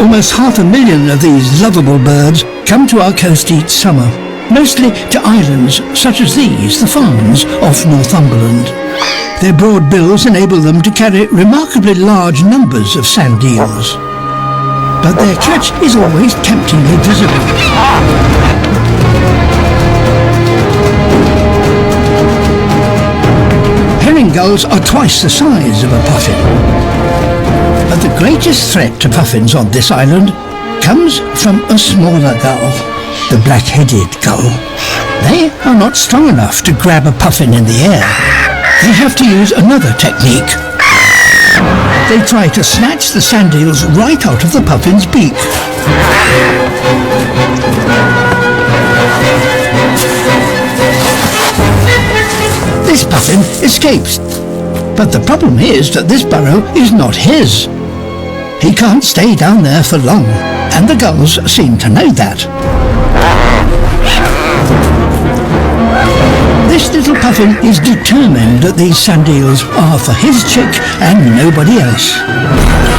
Almost 500,000 of these lovable birds come to our coast each summer, mostly to islands such as these, the Farnes, off Northumberland. Their broad bills enable them to carry remarkably large numbers of sand eels. But their catch is always temptingly visible. Herring gulls are twice the size of a puffin. But the greatest threat to puffins on this island comes from a smaller gull, the black-headed gull. They are not strong enough to grab a puffin in the air. They have to use another technique. They try to snatch the sand eels right out of the puffin's beak. This puffin escapes. But the problem is that this burrow is not his. He can't stay down there for long, and the gulls seem to know that. This little puffin is determined that these sand eels are for his chick and nobody else.